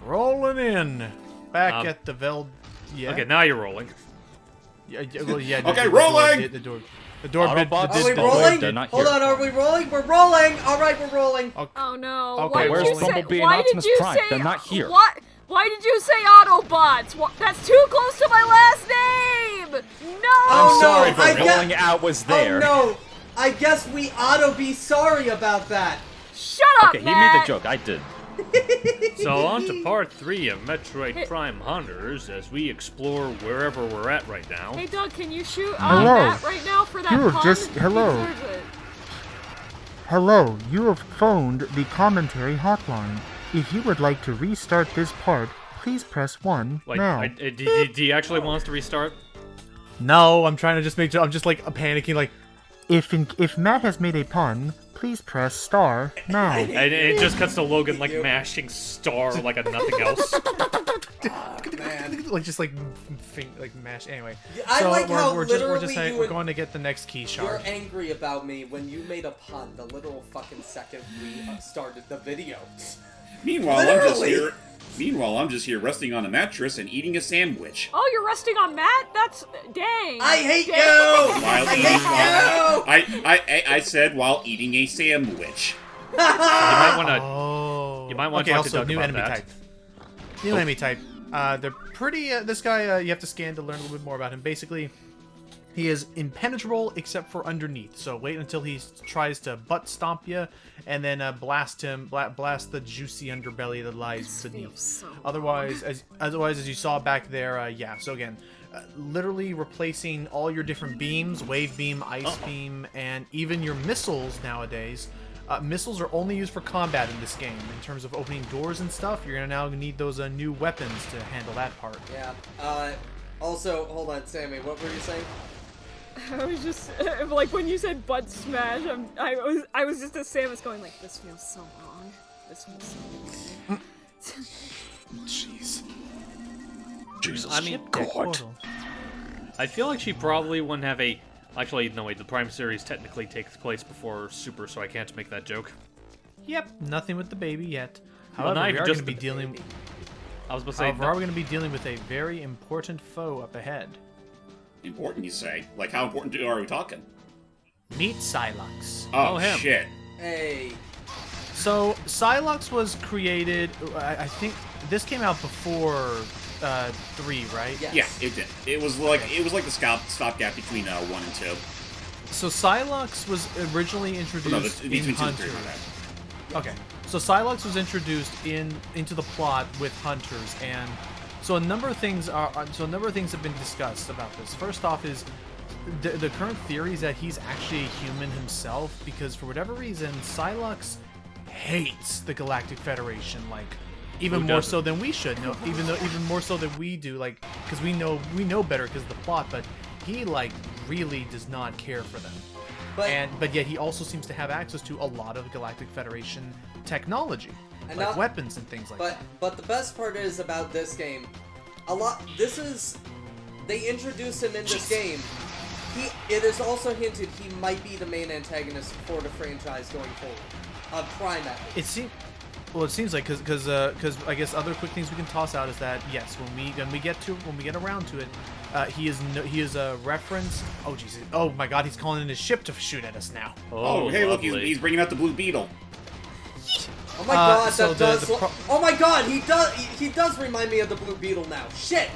Rolling in. Back at the Veld. Yeah. Okay, now you're rolling. Yeah. Well, yeah. Okay, rolling! The door Autobots. bid. Are we rolling? They're not Hold here. on, are we rolling? We're rolling! Alright, we're rolling! Oh no. Okay, Why where's did you Bumblebee say, and why Optimus did you Prime? say, They're not here. What? Why did you say Autobots? That's too close to my last name! No! Oh, I'm sorry, no, but I rolling out was there. Oh no! I guess we ought to be sorry about that! Shut up, Okay, he Matt! made the joke. I did. So on to part 3 of Metroid Prime Hunters as we explore wherever we're at right now. Hey Doug, can you shoot Hello. Matt right now for that You have pun? just- He hello. deserves it. Hello, you have phoned the commentary hotline. If you would like to restart this part, please press 1 Like, now. do you actually want us to restart? No, I'm trying to just make. I'm just like panicking. Like, If Matt has made a pun, please press star now. And it just cuts to Logan like mashing star like a nothing else. like just like mash. Anyway, I so like how we're literally going to get the next key You're shard. angry about me when you made a pun the literal fucking second we started the video. Meanwhile, Literally. I'm just here resting on a mattress and eating a sandwich. Oh, you're resting on Matt? That's dang. I hate Dang. you! While I hate you! I said while eating a sandwich. You might want to. Oh. You might want okay, to talk to also Doug new about enemy that. type. New enemy type. They're pretty. This guy, you have to scan to learn a little bit more about him. Basically, he is impenetrable except for underneath. So wait until he tries to butt stomp you, and then blast the juicy underbelly that lies beneath. So Otherwise, as you saw back there, yeah. So again, literally replacing all your different beams, wave beam, ice beam, and even your missiles nowadays. Missiles are only used for combat in this game. In terms of opening doors and stuff, you're gonna now need those new weapons to handle that part. Yeah. Also, hold on, Sammy, what were you saying? I was just like when you said butt smash, I was just as Samus going like, this feels so wrong. This feels so wrong. Jeez. Jesus. I mean, Portal. I feel like she probably wouldn't have a. Actually, no wait. The Prime series technically takes place before Super, so I can't make that joke. Yep, nothing with the baby yet. Well, However, not we even are just going to be the dealing. I was about to say. However, are we going to be dealing with a very important foe up ahead? Important, you say? Like, how important are we talking? Meet Psylocke. Oh, him. shit. Hey. So Psylocke was created. I think this came out before 3, right? Yes. Yeah, it did. It was like the stopgap between 1 and 2. So Psylocke was originally introduced between 2 in and Hunters. 3, my bad. Okay, so Psylocke was introduced into the plot with Hunters, and so a number of things have been discussed about this. First off, is the current theory is that he's actually a human himself, because for whatever reason, Psylocke hates the Galactic Federation, like even more so than we should know, even more so than we do, like because we know better because of the plot, but he like really does not care for them. But yet he also seems to have access to a lot of Galactic Federation technology, And like not- weapons and things like that. But the best part is about this game, they introduced him in this game. It is also hinted he might be the main antagonist for the franchise going forward. Prime at least. It seems like because I guess other quick things we can toss out is that yes, when we get around to it, he is a reference. Oh jeez, oh my God, he's calling in his ship to shoot at us now. Oh, hey, look, lovely. he's bringing out the Blue Beetle. Oh my God, so that the does. Oh my God, he does remind me of the Blue Beetle now. Shit.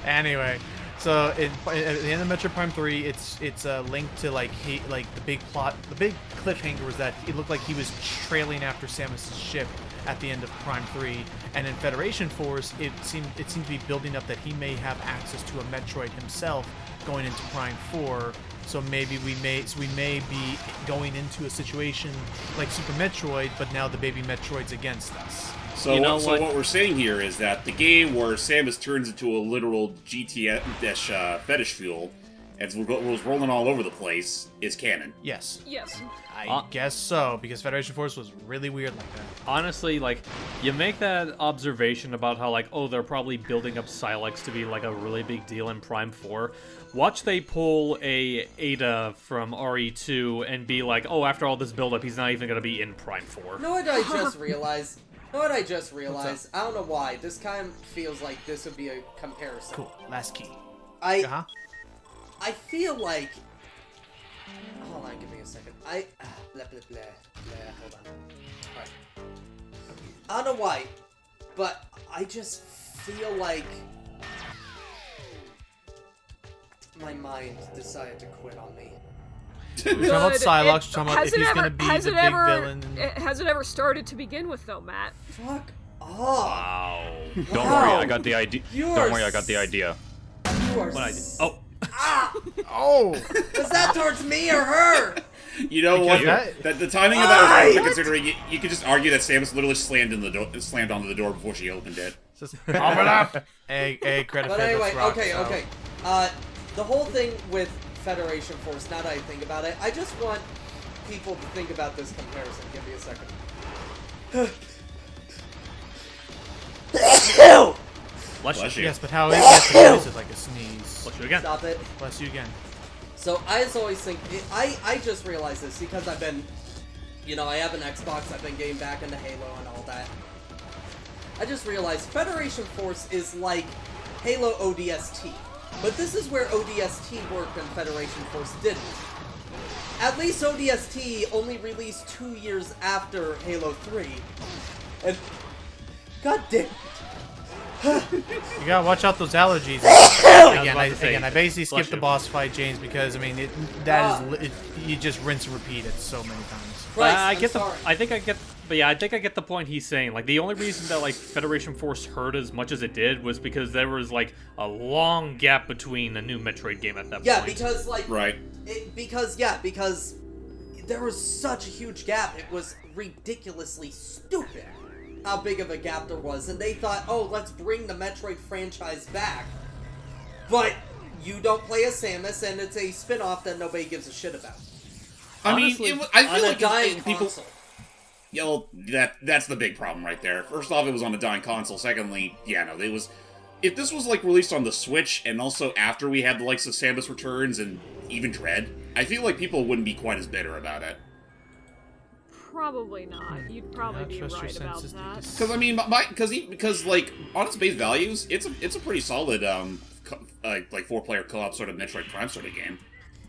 Anyway, so at the end of Metroid Prime 3, it's linked to like the big plot. The big cliffhanger was that it looked like he was trailing after Samus' ship at the end of Prime 3, and in Federation Force, it seemed to be building up that he may have access to a Metroid himself going into Prime 4. So maybe we may be going into a situation like Super Metroid, but now the baby Metroid's against us. So, You know what what? we're saying here is that the game where Samus turns into a literal GTS fetish fuel and was rolling all over the place is canon. Yes, Yes. I guess so, because Federation Force was really weird like that. Honestly, like, you make that observation about how, like, oh, they're probably building up Silex to be, like, a really big deal in Prime 4. Watch they pull a Ada from RE2 and be like, oh, after all this build-up, he's not even going to be in Prime 4. You know what I just realized? know what I just realized? I don't know why. This kind of feels like this would be a comparison. Cool. Last key. I feel like... Hold on, give me a second. Blah, blah, blah, blah. Hold on. Alright. I don't know why, but I just feel like... my mind decided to quit on me. We're talking about Psylocke, talking about if he's going to be the big villain. Has it ever started to begin with, though, Matt? Fuck off. Wow. Don't worry, I got the idea. Don't worry, I got the idea. You are Oh. Oh! Was that towards me or her? You know what? that- The timing of that was perfect, considering you could just argue that Samus literally slammed onto the door before she opened it. Just pop it up! Hey, credit But for anyway, this rock, okay. so. The whole thing with Federation Force, now that I think about it, I just want people to think about this comparison. Give me a second. Bless you. Yes, but how is it like a sneeze? Bless you again. Stop it. Bless you again. So I just always think, I just realized this because I've been, I have an Xbox, I've been getting back into Halo and all that. I just realized Federation Force is like Halo ODST. But this is where ODST worked and Federation Force didn't. At least ODST only released 2 years after Halo 3. And... God damn it. You gotta watch out those allergies. Again, I basically skipped the boss fight, James, because I mean you just rinse and repeat it so many times. Christ, I I'm get sorry. I think I get the point he's saying. Like the only reason that like Federation Force hurt as much as it did was because there was like a long gap between a new Metroid game at that Yeah, point. because like Right. because there was such a huge gap. It was ridiculously stupid how big of a gap there was, and they thought, oh, let's bring the Metroid franchise back. But you don't play as Samus, and it's a spin-off that nobody gives a shit about. Honestly, I On feel a like dying people. console. Yeah, well, that's the big problem right there. First off, it was on a dying console. Secondly, it was. If this was like released on the Switch and also after we had the likes of Samus Returns and even Dread, I feel like people wouldn't be quite as bitter about it. Probably not. You'd probably be trust your right about senses to that. Because I mean, because like on its base values, it's a pretty solid like 4-player co-op sort of Metroid Prime sort of game.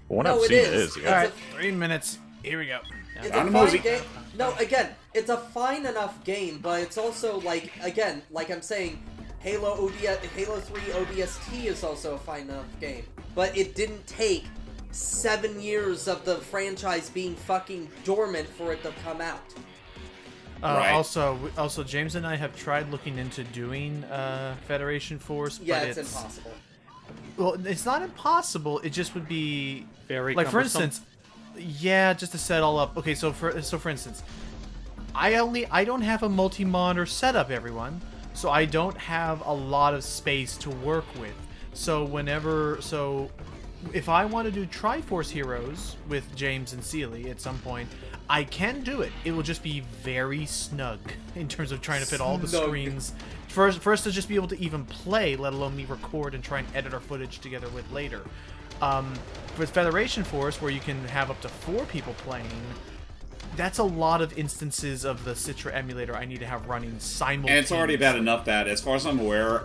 What No, I've it seen is. is, All yeah. right, 3 minutes. Here we go. It's On a a fine mosey. game. No, again, it's a fine enough game, but it's also like I'm saying, Halo 3 ODST is also a fine enough game, but it didn't take 7 years of the franchise being fucking dormant for it to come out. Right. Also, James and I have tried looking into doing Federation Force, Yeah, but it's impossible. Well, it's not impossible. It just would be Very like, for cumbersome. instance, just to set it all up. Okay, so for instance, I don't have a multi-monitor setup, everyone, so I don't have a lot of space to work with. So if I want to do Triforce Heroes with James and Seely at some point, I can do it. It will just be very snug in terms of trying to fit all the Snug. screens. First to just be able to even play, let alone me record and try and edit our footage together with later. With Federation Force, where you can have up to 4 people playing, that's a lot of instances of the Citra emulator I need to have running simultaneously. And it's already bad enough that, as far as I'm aware,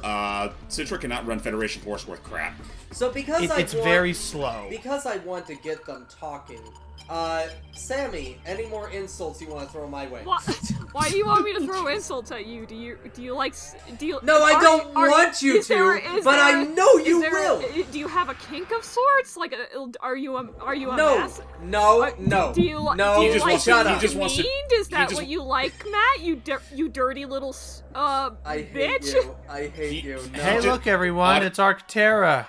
Citra cannot run Federation Force worth crap. So because It's very slow. Because I want to get them talking, Sammy, any more insults you want to throw my way? Why do you want me to throw insults at you? Do you like? No, I don't want you to, but I know you will. Do you have a kink of sorts? Like, are you a No, mass? no. Do you like? No, do you He just like wants to- being he just wants to- demeaned? Is he that just- what you like, Matt? You dirty little I hate bitch. you. I hate you. No. Hey, look, everyone! It's Arctera.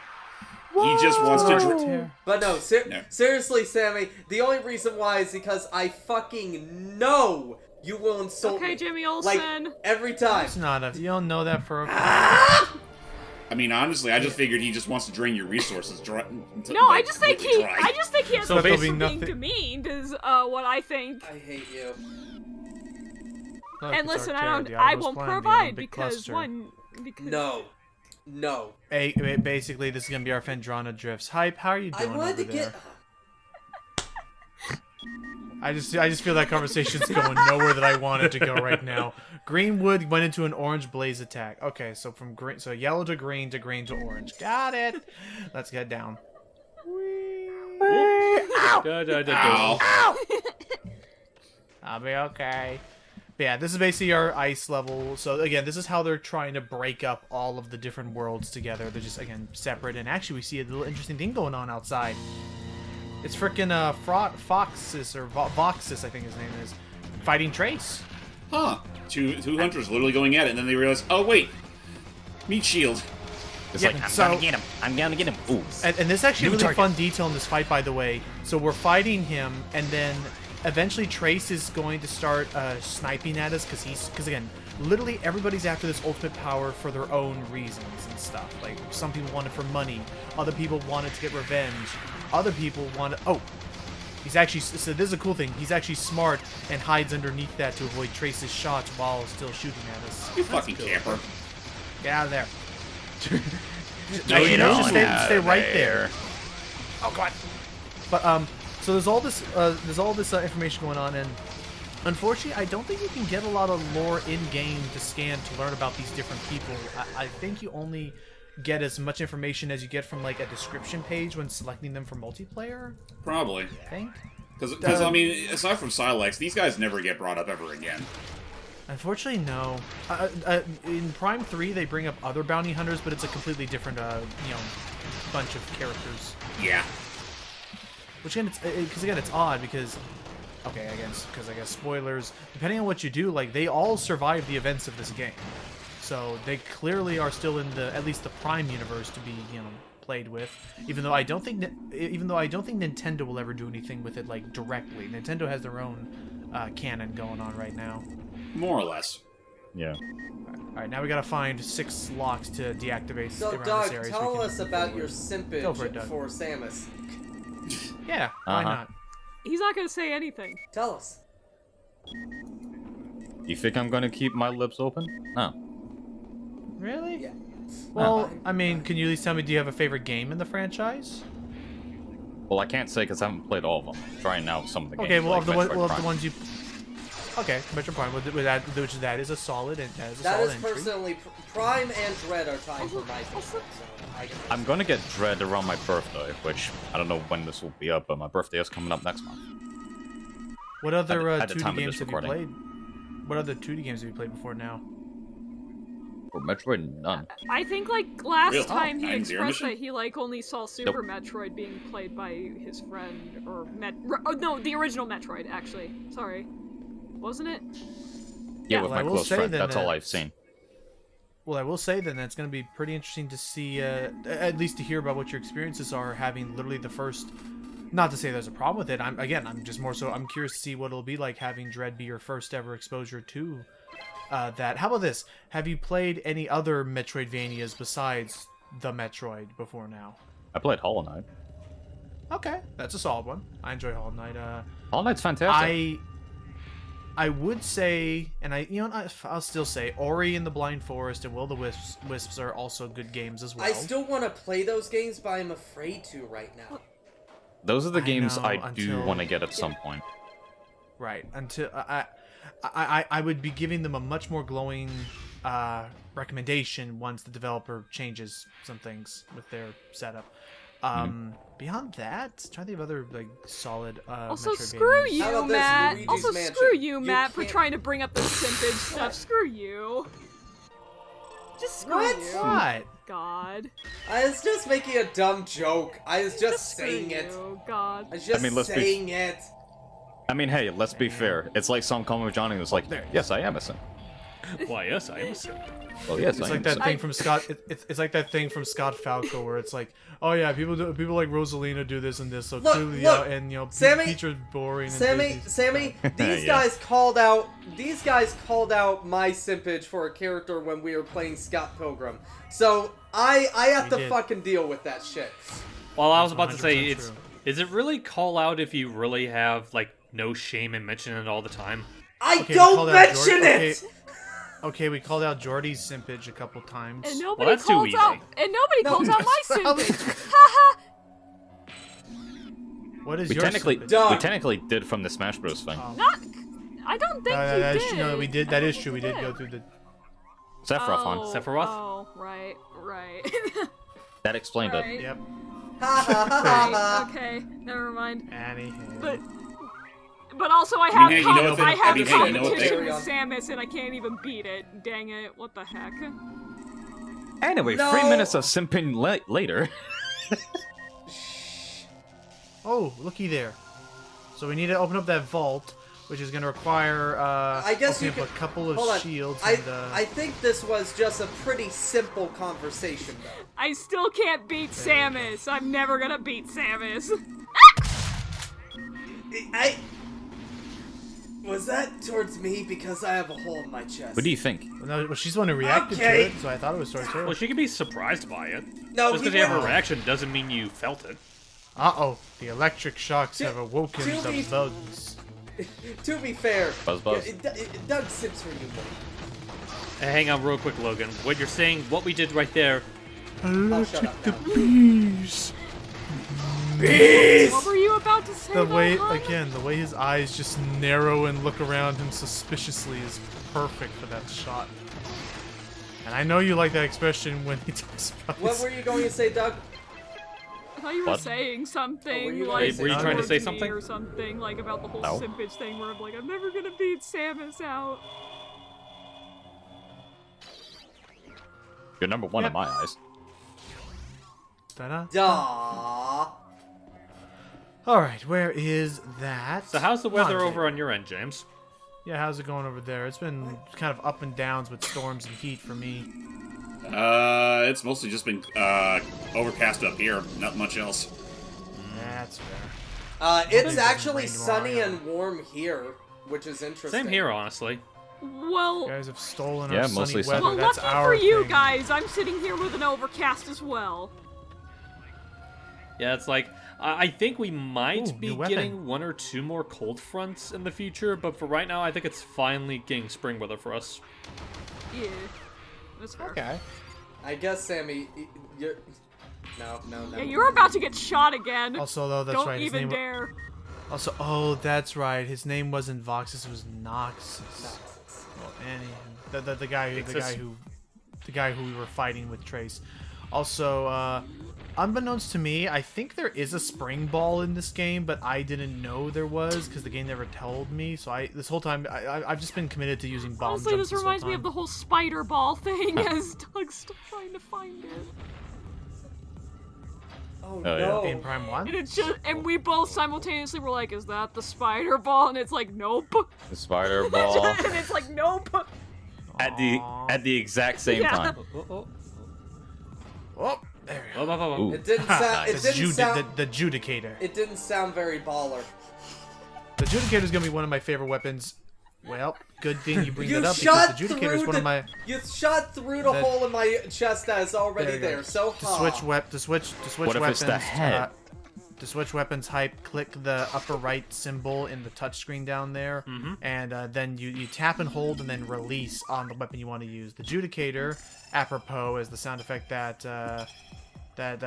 He just wants to. Arctera. But no, No. seriously, Sammy, the only reason why is because I fucking know you will insult Okay, me. Jimmy Like, Olsen. every time. It's not a. You don't know that for a fact. I mean, honestly, I just figured he just wants to drain your resources. No, I just think he has So a there'll face be for being nothing- demeaned. Is what I think. I hate you. Look, And it's listen, Arctera, the I Autobus won't Plan, the provide Olympic because cluster. No. Basically, this is gonna be our Fendrana Drifts. Hype, how are you I doing wanted over to there? get... I just feel that conversation's going nowhere that I want it to go right now. Greenwood went into an orange blaze attack. Okay, so from green, so yellow to green to orange. Got it. Let's get down. Ow. I'll be okay. But yeah, this is basically our ice level. So again, this is how they're trying to break up all of the different worlds together. They're just, again, separate. And actually, we see a little interesting thing going on outside. It's frickin' Foxus, or Voxus, I think his name is, fighting Trace. Huh. Two hunters literally going at it, and then they realize, oh wait, meat shield. It's Yeah, like, I'm so- gonna get him. I'm gonna get him. Ooh. And this is actually a New really target. fun detail in this fight, by the way. So we're fighting him, and then eventually Trace is going to start sniping at us, because again, literally everybody's after this ultimate power for their own reasons and stuff. Like, some people want it for money, other people want it to get revenge, other people want it... Oh! He's actually... So this is a cool thing. He's actually smart and hides underneath that to avoid Trace's shots while still shooting at us. You fucking camper. Get out of there. No, Actually, you no, don't just have stay right there. there. Oh god. But so there's all this information going on, and unfortunately, I don't think you can get a lot of lore in game to scan to learn about these different people. I think you only get as much information as you get from like a description page when selecting them for multiplayer. Probably. I think. Because I mean, aside from Silex, these guys never get brought up ever again. Unfortunately, no. In Prime 3, they bring up other bounty hunters, but it's a completely different, bunch of characters. Yeah. Which again, it's odd because, okay, I guess spoilers. Depending on what you do, like they all survive the events of this game, so they clearly are still in at least the Prime universe to be, played with. Even though I don't think Nintendo will ever do anything with it like directly. Nintendo has their own canon going on right now. More or less. Yeah. All right, now we gotta find 6 locks to deactivate So, around Doug, this area. tell we can us move about forward. your Go for it, simpage Doug. for Samus. Yeah, why Uh-huh. not? He's not gonna say anything. Tell us. You think I'm gonna keep my lips open? No. Really? Yeah. Well, I mean, can you at least tell me, do you have a favorite game in the franchise? Well, I can't say because I haven't played all of them. I'm trying now some of the games. Okay, well, like of the Metroid Prime. ones you... Okay, Metroid Prime, that is a solid, That is entry. personally, Prime and Dread are tied for my favorite, so I can... I'm gonna get Dread around my birthday, which I don't know when this will be up, but my birthday is coming up next month. What other at the 2D time of games this have you recording. played? What other 2D games have you played before now? For Metroid, none. I think like last Really? time he 9-0 expressed mission? that he like only saw Super Metroid being played by his friend or the original Metroid actually. Sorry, wasn't it? Yeah, with Well, I my will close say friend. then That's all that- I've seen. Well, I will say then that's going to be pretty interesting to see, at least to hear about what your experiences are having literally the first. Not to say there's a problem with it. I'm just more so I'm curious to see what it'll be like having Dread be your first ever exposure to that. How about this? Have you played any other Metroidvanias besides the Metroid before now? I played Hollow Knight. Okay, that's a solid one. I enjoy Hollow Knight. Hollow Knight's fantastic. I would say, and I'll still say, Ori and the Blind Forest and Will the Wisps are also good games as well. I still want to play those games, but I'm afraid to right now. Those are the I games know, I do until- want to get at some point. Right. Until I would be giving them a much more glowing recommendation once the developer changes some things with their setup. Beyond that, try to think of other like solid. Also, Metroidvanias. screw How you, about this, Matt. Luigi's Also, Mansion? screw you, You Matt, for can't- trying to bring up the simpage stuff. Screw you. Just screw What? you. What? God. I was just making a dumb joke. I was just Screw saying it. you. God. I was just let's be- saying it. I mean, hey, let's be fair. It's like some comment with Johnny was like, yes, I am a simp. Why, yes, I am a simp. Well, yes, It's I like am a that simp. thing from Scott. It's like that thing from Scott Falco where it's like, oh yeah, people like Rosalina do this and this, so Look, clearly, look, and Sammy- Peach are boring. And Sammy, Disney's- these Yeah. guys called out my simpage for a character when we were playing Scott Pilgrim. So I have You to did. fucking deal with that shit. Well, I was about to say, 100% it's true. is it really call out if you really have like no shame in mentioning it all the time? I Okay, we don't called out mention Jordan- it. Okay, we called out Jordy's simpage a couple times. And nobody that's too calls easy. out. And nobody No, calls out my that's probably- simpage. Haha. What is We your technically, slippage? Done. we technically did from the Smash Bros. Thing. Not. I don't think you that is did. true. No, we did. That is true. We You did go through the. Sephiroth Oh, one. Sephiroth? Oh, right. That explained Right. it. Yep. Ha ha ha ha ha. Okay, never mind. Annie. But also I have hey, you know what I they- have I mean, hey, you know what competition they- with Samus and I can't even beat it. Dang it! What the heck? Anyway, No. 3 minutes of simping later. Oh, looky there. So we need to open up that vault, which is going to require I guess you opening up could- a couple of Hold on. shields. I, and, I think this was just a pretty simple conversation, though. I still can't beat Samus. I'm never gonna beat Samus. Was that towards me because I have a hole in my chest? What do you think? no, she's the one who reacted Okay. to it, so I thought it was towards her. Well, she can be surprised by it. No, Just he because you have a went- reaction doesn't mean you felt it. Uh-oh, the electric shocks To- have awoken to the be- bugs. To be fair, Buzz, buzz. Doug sips for you, buddy. Hang on real quick, Logan. What you're saying, what we did right there, I'll shut up now. Bees. What were you about to say? The way, though, hon? again, the way his eyes just narrow and look around him suspiciously is perfect for that shot. And I know you like that expression when he talks about What his- were you going to say, Doug? I thought you were What? saying something Oh, were you like were you trying to say towards me something? or something like about the whole No. simpage thing where I'm like, I'm never gonna beat Samus out. You're number one Yep. in my eyes. Ta-da. Duh. Alright, where is that? So how's the weather Andre. over on your end, James? Yeah, how's it going over there? It's been kind of up and downs with storms and heat for me. It's mostly just been overcast up here. Not much else. That's fair. It's It actually doesn't rain sunny tomorrow. and warm here, which is interesting. Same here, honestly. Well, You guys have stolen Yeah, our sunny mostly weather. sunny. well, That's lucky our for you thing. guys, I'm sitting here with an overcast as well. Yeah, it's like, I think we might Ooh, be new weapon. getting 1 or 2 more cold fronts in the future, but for right now, I think it's finally getting spring weather for us. Yeah, that's fair. Okay. I guess, Sammy, you're... No. Yeah, you're about to get shot again. Also, though, that's Don't right. His even name. dare. Also, oh, that's right. His name wasn't Voxus. It was Noxus. Well, anywho, the guy who we were fighting with Trace. Also, unbeknownst to me, I think there is a spring ball in this game, but I didn't know there was because the game never told me. So this whole time I've just been committed to using bomb Honestly, jumps this reminds me of the whole spider ball thing as Doug's still trying to find it. Oh, Oh, yeah. no. in Prime 1. And it's just, and we both simultaneously were like, is that the spider ball? And it's like, nope. The spider ball and it's like, nope. at the exact same Yeah. time. Oh, there we go. Ooh. It didn't sound... It That's didn't sound... the Judicator. It didn't sound very baller. The Judicator is gonna be one of my favorite weapons. Well, good thing you bring You that up shot because the through Judicator is one of my. You shot through the The- hole in my chest that is already There you go. there. So To ha. switch What if weapons. it's the head? To switch weapons hype, click the upper right symbol in the touchscreen down there, and then you tap and hold and then release on the weapon you want to use. The Judicator, apropos, is the sound effect that that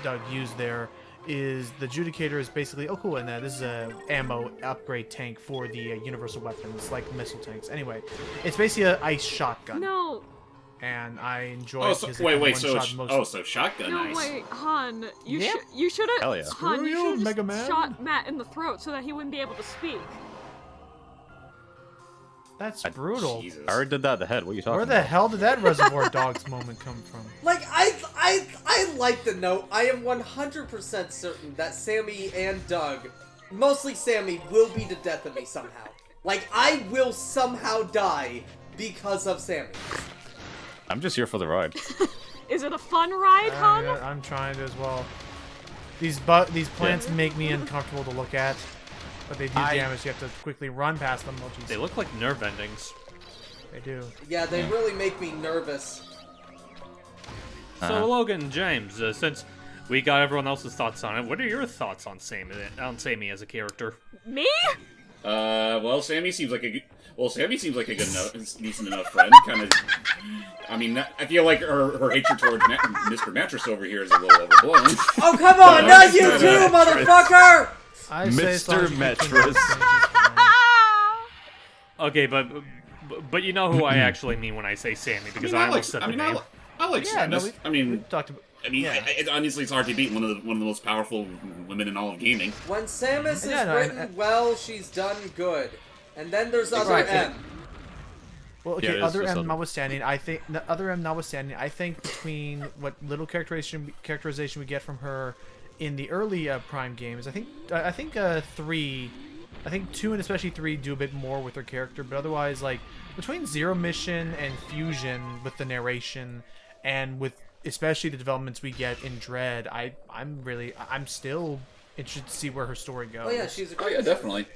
Doug used there. Is the Judicator is basically cool, and this is a ammo upgrade tank for the universal weapons like missile tanks. Anyway, it's basically an ice shotgun, No, and I enjoy Oh, it so, because it wait, can wait. So, one-shot most. so shotgun, no, nice. wait, Han. You Yeah. you should have, Hell yeah. Han, Screw you you, should Mega have Man. shot Matt in the throat so that he wouldn't be able to speak. That's brutal. Jesus. I already did that in the head. What are you talking Where the about? hell did that Reservoir Dogs moment come from? Like, I like to note, I am 100% certain that Sammy and Doug, mostly Sammy, will be the death of me somehow. Like, I will somehow die because of Sammy. I'm just here for the ride. Is it a fun ride, Han? I'm trying to as well. These plants make me uncomfortable to look at, but they do damage. You have to quickly run past them. Oh, jeez. They look like nerve endings. They do. Yeah, they really make me nervous. So, Logan, James, since we got everyone else's thoughts on it, what are your thoughts on Sammy as a character? Me? Well, Sammy seems like a good decent enough friend. Kind of. I mean, I feel like her hatred towards Mr. Mattress over here is a little overblown. Oh, come on, not you too, motherfucker! I say as long as Mr. you keep Mattress. Okay, but you know who I actually mean when I say Sammy, because I almost said the name. I like Yeah, no, Samus. we've talked about. Honestly, it's hard to beat one of the most powerful women in all of gaming. When Samus is Yeah, no, written well, she's done good. And then there's other M. Well, okay, Yeah, it is other just M other- notwithstanding, I think between what little characterization we get from her in the early Prime games, I think 2 and especially 3 do a bit more with her character, but otherwise, like, between Zero Mission and Fusion with the narration, and with especially the developments we get in Dread, I'm still interested to see where her story goes. Oh yeah, she's a Oh great yeah, definitely.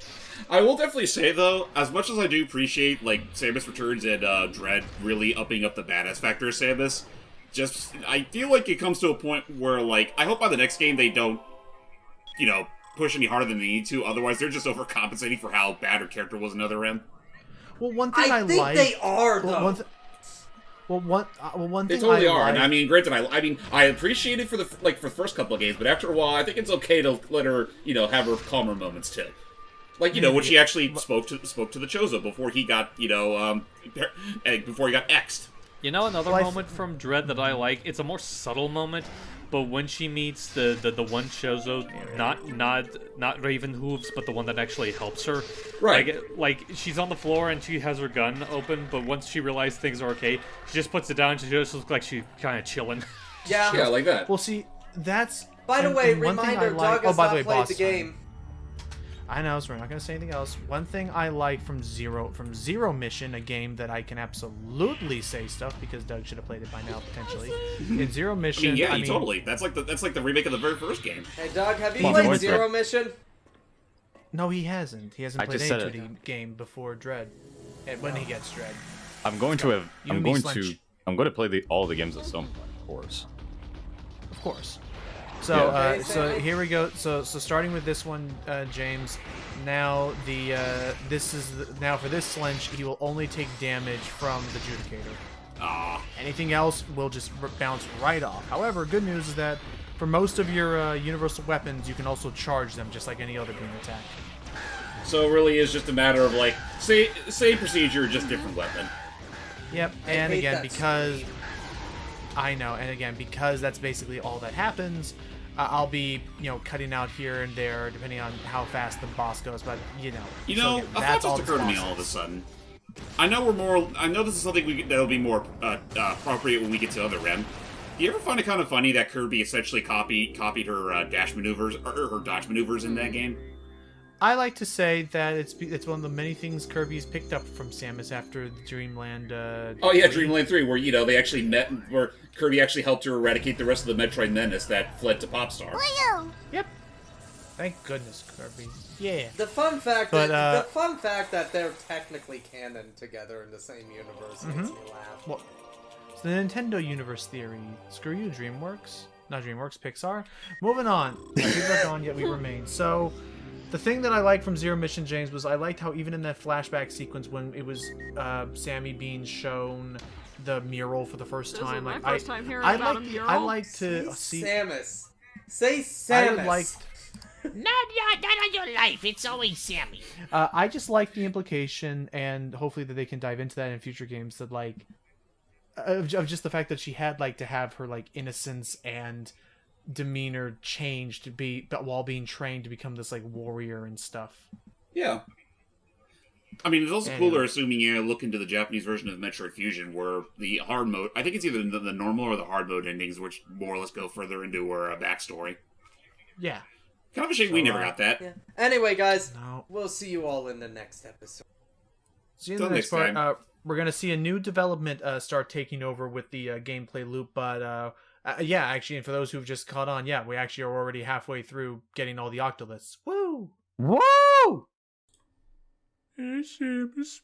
I will definitely say though, as much as I do appreciate like Samus Returns and Dread really upping up the badass factor of Samus, I feel like it comes to a point where like I hope by the next game they don't, push any harder than they need to. Otherwise, they're just overcompensating for how bad her character was in Other M. Well, one thing I think like. they are though. One They thing totally I are, like, and I mean, granted, I appreciate it for the first couple of games, but after a while, I think it's okay to let her, have her calmer moments too. Like, when she actually spoke to the Chozo before he got, before he got X'd. You know another moment from Dread that I like? It's a more subtle moment, but when she meets the one Chozo, not Raven Hooves, but the one that actually helps her. Right. Like she's on the floor and she has her gun open, but once she realizes things are okay, she just puts it down and she just looks like she's kind of chilling. Yeah. Yeah, like that. well, see, that's. By the and- way, and one thing I reminder, like- Doug has by the not way, played boss the time. game. I know, so we're not gonna say anything else. One thing I like from Zero Mission, a game that I can absolutely say stuff because Doug should have played it by now potentially. In Zero I Mission, mean, totally. That's like the remake of the very first game. Hey Doug, have you Well, played voice Zero crack. Mission? No, he hasn't. He hasn't I played just any said 2D game before Dread. And when he gets Dread. I'm going to play all the games of Soma, of course. Of course. So, Okay, so Sammy. here we go. So starting with this one, James. Now now for this slench, he will only take damage from the Judicator. Anything else will just bounce right off. However, good news is that for most of your universal weapons, you can also charge them just like any other beam attack. So it really is just a matter of like same procedure, just different weapon. Yep, I and hate again, that because speed. I know, and again, because that's basically all that happens, I'll be, cutting out here and there depending on how fast the boss goes, but, so again, A thought that's all just this occurred to me boss all of a is. sudden. I know this is something that'll be more appropriate when we get to Other M. Do you ever find it kind of funny that Kirby essentially copied her dash maneuvers or her dodge maneuvers in that game? I like to say that it's one of the many things Kirby's picked up from Samus after the Dreamland. Oh yeah, Dreamland 3, where they actually met, where Kirby actually helped her eradicate the rest of the Metroid menace that fled to Popstar. Yep. Thank goodness, Kirby. Yeah. The fun fact But, that they're technically canon together in the same universe makes me laugh. Well, it's the Nintendo Universe theory. Screw you, DreamWorks. Not DreamWorks, Pixar. Moving on. People are gone, yet we remain. So, the thing that I liked from Zero Mission, James, was I liked how even in that flashback sequence when it was Sammy being shown the mural for the first This was time, my like first time hearing I about like a mural. I like to see. Samus. Say I Samus. would like. Not on your life. It's always Sammy. I just like the implication, and hopefully that they can dive into that in future games. That like, of just the fact that she had to have her innocence and demeanor changed to be, but while being trained to become this warrior and stuff. Yeah. I mean, it's also Anyway. cooler assuming you look into the Japanese version of Metroid Fusion, where the hard mode, I think it's either the normal or the hard mode endings, which more or less go further into her backstory. Yeah. Kind of a shame we never got that. Yeah. Anyway, guys, No. we'll see you all in the next episode. See you in Till the next next part. time. We're gonna see a new development start taking over with the gameplay loop, but yeah, actually, and for those who've just caught on, yeah, we actually are already halfway through getting all the Octoliths. Woo! Woo! Hey, Samus.